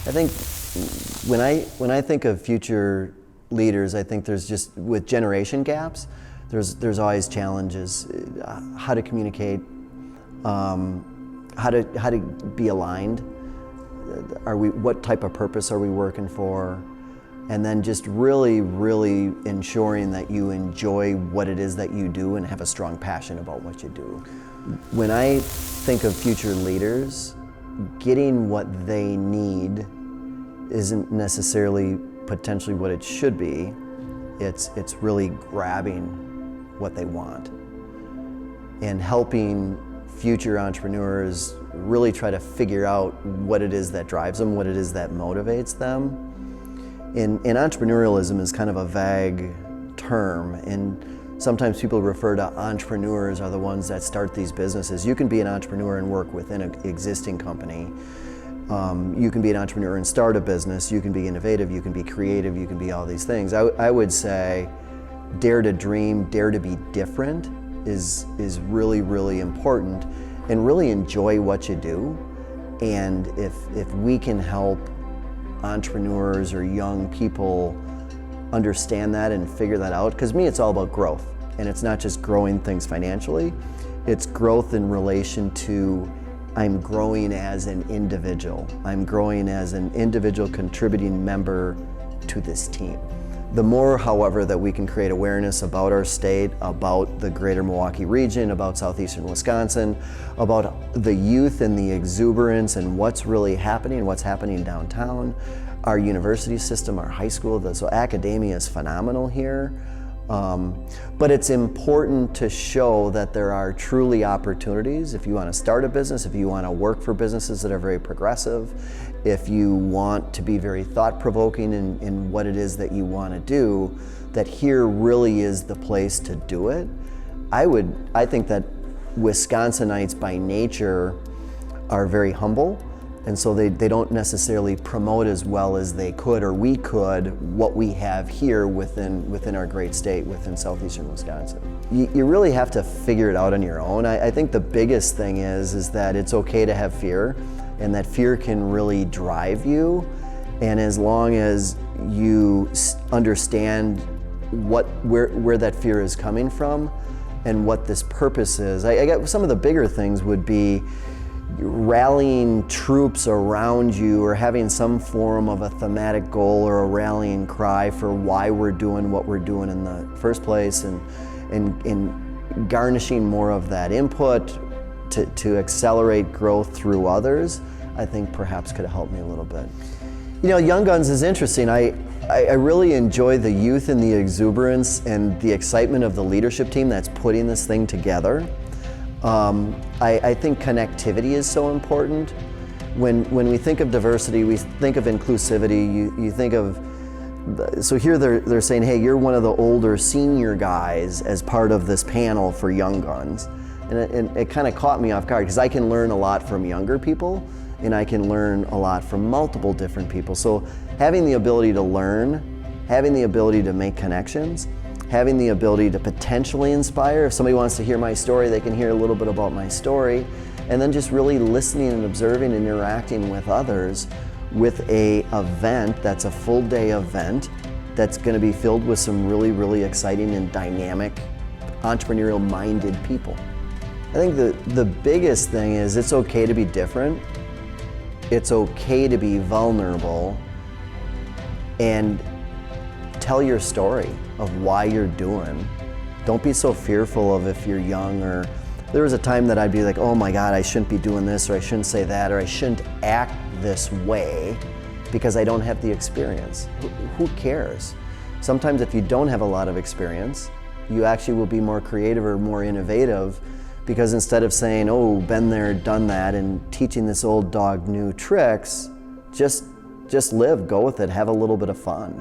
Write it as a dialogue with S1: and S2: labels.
S1: I think when I think of future leaders, I think there's just, with generation gaps, there's always challenges. How to communicate, how to be aligned. What type of purpose are we working for? And then just really ensuring that you enjoy what it is that you do and have a strong passion about what you do. When I think of future leaders, getting what they need isn't necessarily potentially what it should be. It's really grabbing what they want and helping future entrepreneurs really try to figure out what it is that drives them, what it is that motivates them. And entrepreneurialism is kind of a vague term, and sometimes people refer to entrepreneurs are the ones that start these businesses. You can be an entrepreneur and work within an existing company. You can be an entrepreneur and start a business. You can be innovative, you can be creative, you can be all these things. I would say dare to dream, dare to be different is really important, and really enjoy what you do. And if we can help entrepreneurs or young people understand that and figure that out, because me, it's all about growth. And it's not just growing things financially, it's growth in relation to I'm growing as an individual. I'm growing as an individual contributing member to this team. The more, however, that we can create awareness about our state, about the greater Milwaukee region, about southeastern Wisconsin, about the youth and the exuberance and what's really happening, what's happening downtown, our university system, our high school, so academia is phenomenal here. But it's important to show that there are truly opportunities. If you want to start a business, if you want to work for businesses that are very progressive, if you want to be very thought-provoking in what it is that you want to do, that here really is the place to do it. I think that Wisconsinites by nature are very humble, and so they don't necessarily promote as well as they could or we could what we have here within our great state, within southeastern Wisconsin. You really have to figure it out on your own. I think the biggest thing is that it's okay to have fear, and that fear can really drive you. And as long as you understand where that fear is coming from and what this purpose is. I got some of the bigger things would be rallying troops around you, or having some form of a thematic goal or a rallying cry for why we're doing what we're doing in the first place, and garnishing more of that input to accelerate growth through others, I think perhaps could have helped me a little bit. You know, Young Guns is interesting. I really enjoy the youth and the exuberance and the excitement of the leadership team that's putting this thing together. I think connectivity is so important. When we think of diversity, we think of inclusivity. You think of, so here they're saying, hey, you're one of the older senior guys as part of this panel for Young Guns. And it kind of caught me off guard, because I can learn a lot from younger people, and I can learn a lot from multiple different people. So having the ability to learn, having the ability to make connections, having the ability to potentially inspire. If somebody wants to hear my story, they can hear a little bit about my story. And then just really listening and observing and interacting with others with an event that's a full day event that's going to be filled with some really exciting and dynamic, entrepreneurial minded people. I think the biggest thing is it's okay to be different. It's okay to be vulnerable, and tell your story of why you're doing. Don't be so fearful of if you're young, or there was a time that I'd be like, oh my God, I shouldn't be doing this, or I shouldn't say that, or I shouldn't act this way because I don't have the experience. Who cares? Sometimes if you don't have a lot of experience, you actually will be more creative or more innovative, because instead of saying, oh, been there, done that, and teaching this old dog new tricks, just live, go with it, have a little bit of fun.